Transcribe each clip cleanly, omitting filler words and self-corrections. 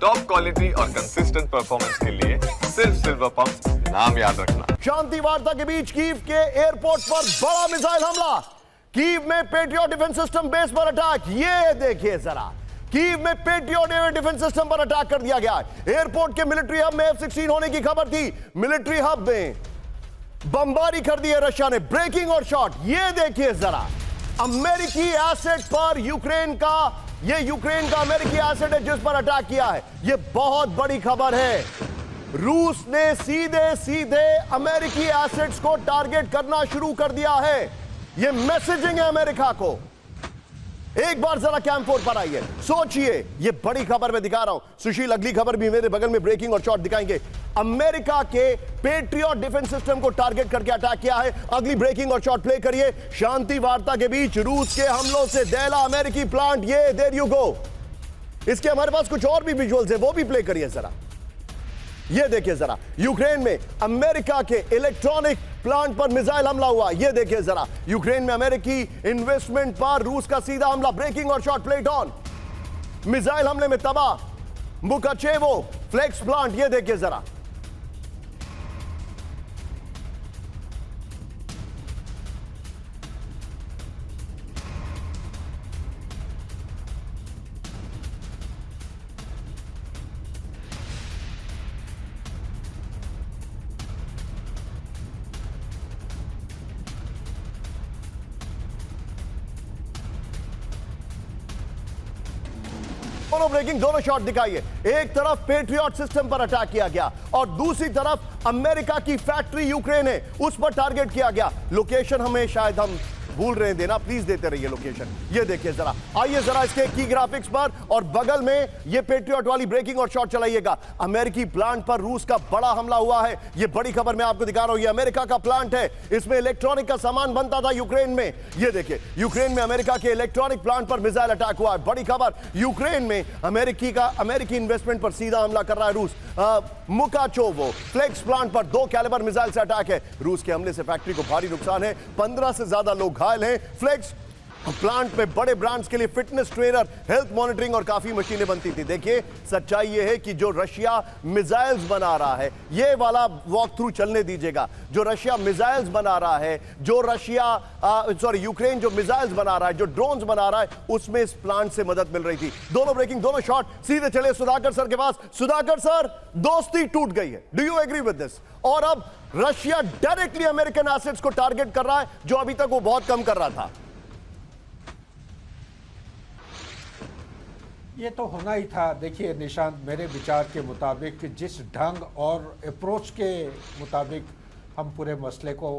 Top quality और consistent performance के लिए सिर्फ सिल्वर पंप नाम याद रखना। शांति वार्ता के बीच कीव के एयरपोर्ट पर बड़ा मिसाइल हमला। कीव में पेट्रियट डिफेंस सिस्टम बेस पर अटैक। ये देखिए जरा, कीव में पेट्रियट डिफेंस सिस्टम पर अटैक कर दिया गया है। एयरपोर्ट के मिलिट्री हब में F-16 होने की खबर थी। मिलिट्री हब में बमबारी कर दी है रशिया ने। ब्रेकिंग और शॉट। ये देखिए जरा, अमेरिकी एसेट पर यूक्रेन का, ये यूक्रेन का अमेरिकी एसेट है जिस पर अटैक किया है। ये बहुत बड़ी खबर है। रूस ने सीधे सीधे अमेरिकी एसेट्स को टारगेट करना शुरू कर दिया है। ये मैसेजिंग है अमेरिका को। एक बार जरा कैंप 4 पर आइए, सोचिए। ये बड़ी खबर मैं दिखा रहा हूं। सुशील, अगली खबर भी मेरे बगल में ब्रेकिंग और शॉट दिखाएंगे। अमेरिका के पेट्रियट डिफेंस सिस्टम को टारगेट करके अटैक किया है। अगली ब्रेकिंग और शॉट प्ले करिए। शांति वार्ता के बीच रूस के हमलों से दहला अमेरिकी प्लांट। ये देयर यू गो। इसके हमारे पास कुछ और भी विजुअल्स है, वो भी प्ले करिए जरा। ये देखिए जरा, यूक्रेन में अमेरिका के इलेक्ट्रॉनिक प्लांट पर मिसाइल हमला हुआ। ये देखिए जरा, यूक्रेन में अमेरिकी इन्वेस्टमेंट पर रूस का सीधा हमला। ब्रेकिंग और शॉट प्लेट ऑन। मिसाइल हमले में तबाह मुकाचेवो फ्लेक्स प्लांट। ये देखिए जरा, दोनों ब्रेकिंग, दोनों शॉट दिखाइए। एक तरफ पेट्रियट सिस्टम पर अटैक किया गया और दूसरी तरफ अमेरिका की फैक्ट्री यूक्रेन है, उस पर टारगेट किया गया। लोकेशन हमें शायद हम भूल रहे हैं देना, प्लीज देते रहिए लोकेशन। ये देखिए जरा, आइए जरा इसके की ग्राफिक्स पर और बगल में ये पेट्रियट वाली ब्रेकिंग और शॉट चलाइएगा। अमेरिकी प्लांट पर रूस का बड़ा हमला हुआ है। ये बड़ी खबर मैं आपको दिखा रहा हूं। ये अमेरिका का प्लांट है, इसमें इलेक्ट्रॉनिक का सामान बनता था यूक्रेन में। ये देखिए, यूक्रेन में अमेरिका के इलेक्ट्रॉनिक प्लांट पर मिसाइल अटैक हुआ है। बड़ी खबर, यूक्रेन में अमेरिकी इन्वेस्टमेंट पर सीधा हमला कर रहा है रूस। मुकाचोवो फ्लेक्स प्लांट पर 2 कैलिबर मिसाइल से अटैक है। रूस के हमले से फैक्ट्री को भारी नुकसान है। 15 से ज्यादा लोग घायल हैं। फ्लेक्स प्लांट में बड़े ब्रांड्स के लिए फिटनेस ट्रेनर, हेल्थ मॉनिटरिंग और काफी मशीनें बनती थी। देखिए, सच्चाई यह है कि जो रशिया मिसाइल्स बना रहा है, ये वाला वॉक थ्रू चलने दीजिएगा। जो रशिया मिसाइल्स बना रहा है, जो यूक्रेन जो मिसाइल्स बना रहा है, जो ड्रोन्स बना रहा है, उसमें इस प्लांट से मदद मिल रही थी। दोनों ब्रेकिंग, दोनों शॉट। सीधे चले सुधाकर सर के पास। सुधाकर सर, दोस्ती टूट गई है, do you agree with this? और अब रशिया डायरेक्टली अमेरिकन एसेट्स को टारगेट कर रहा है, जो अभी तक वो बहुत कम कर रहा था। ये तो होना ही था। देखिए निशांत, मेरे विचार के मुताबिक जिस ढंग और अप्रोच के मुताबिक हम पूरे मसले को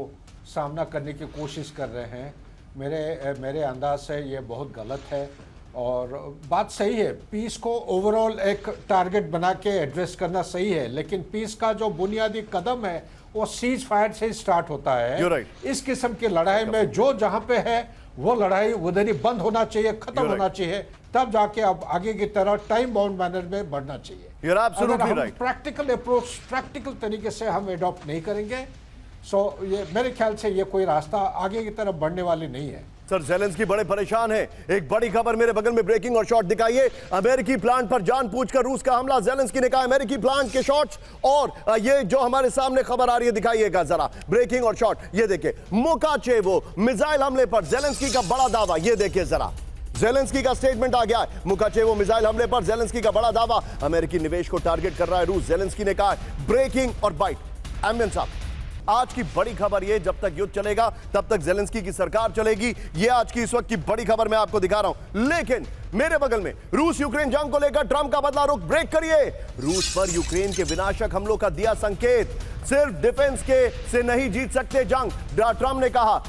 सामना करने की कोशिश कर रहे हैं, मेरे अंदाज से ये बहुत गलत है। और बात सही है, पीस को ओवरऑल एक टारगेट बना के एड्रेस करना सही है, लेकिन पीस का जो बुनियादी कदम है वो सीज फायर से स्टार्ट होता है। right. इस किस्म की लड़ाई में जो जहां पे है वो लड़ाई उधर ही बंद होना चाहिए, खत्म होना चाहिए, तब जाके अब आगे की तरह टाइम बाउंड मैनर में बढ़ना चाहिए। अगर हम प्रैक्टिकल अप्रोच, प्रैक्टिकल तरीके से हम एडॉप्ट नहीं करेंगे, ये मेरे ख्याल से ये कोई रास्ता आगे की तरफ बढ़ने वाली नहीं है। सर, ज़ेलेंस्की बड़े परेशान है। एक बड़ी खबर मेरे बगल में ब्रेकिंग और शॉट दिखाइए। अमेरिकी प्लांट पर जान पूछकर रूस का हमला। ज़ेलेंस्की ने कहा अमेरिकी प्लांट के शॉट्स। और ये जो हमारे सामने खबर आ रही है दिखाइएगा जरा, ब्रेकिंग और शॉट। ये देखिए, मुकाचेवो मिसाइल हमले पर ज़ेलेंस्की का बड़ा दावा। ये देखिए जरा, ज़ेलेंस्की का स्टेटमेंट आ गया है। मुकाचेवो मिसाइल हमले पर ज़ेलेंस्की का बड़ा दावा। अमेरिकी निवेश को टारगेट कर रहा है रूस। ज़ेलेंस्की ने कहा ब्रेकिंग और बाइट। एमएन साहब, आज की बड़ी खबर ये, जब तक युद्ध चलेगा तब तक ज़ेलेंस्की की सरकार चलेगी। ये आज की इस वक्त की बड़ी खबर मैं आपको दिखा रहा हूं। लेकिन मेरे बगल में रूस यूक्रेन जंग को लेकर ट्रंप का बदला रुख। ब्रेक करिए। रूस पर यूक्रेन के विनाशक हमलों का दिया संकेत। सिर्फ डिफेंस के से नहीं जीत सकते जंग, ट्रंप ने कहा।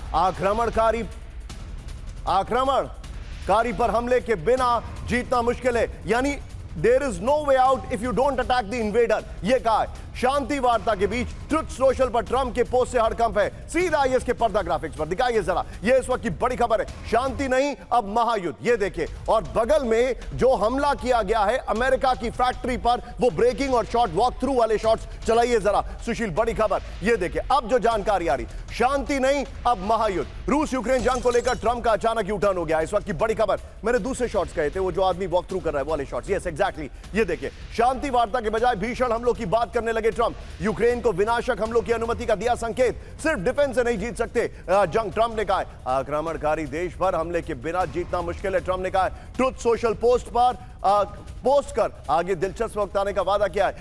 आक्रमणकारी पर हमले के बिना जीतना मुश्किल है, यानी there is no way out if you don't attack the invader. ये कहा है। शांति वार्ता के बीच ट्रुथ सोशल पर ट्रंप के पोस्ट से हड़कंप है। सीधा आइए इसके पर्दा ग्राफिक्स पर दिखाइए जरा। ये इस वक्त की बड़ी खबर है। शांति नहीं, अब महायुद्ध। ये देखिए, और बगल में जो हमला किया गया है अमेरिका की फैक्ट्री पर, वो ब्रेकिंग और शॉट, वॉक थ्रू वाले शॉट्स चलाइए जरा। सुशील, बड़ी खबर ये देखिए। अब जो जानकारी आ रही, शांति नहीं, अब महायुद्ध। रूस यूक्रेन जंग को लेकर ट्रंप का अचानक यू टर्न हो गया। इस वक्त की बड़ी खबर। मैंने दूसरे शॉट्स कहे थे, वो जो आदमी वॉक थ्रू कर रहा है वाले शॉट्स। यस, एग्जैक्टली ये देखिए, शांति वार्ता के बजाय भीषण हमलों की बात करने लगे ट्रंप। यूक्रेन को विनाशक हमलों की अनुमति का दिया संकेत, सिर्फ डिफेंस से नहीं जीत सकते जंग। ट्रंप ने कहा आक्रमणकारी देश पर हमले के बिना जीतना मुश्किल है। ट्रंप ने कहा ट्रुथ सोशल पोस्ट कर आगे दिलचस्प वक्त आने का वादा किया है।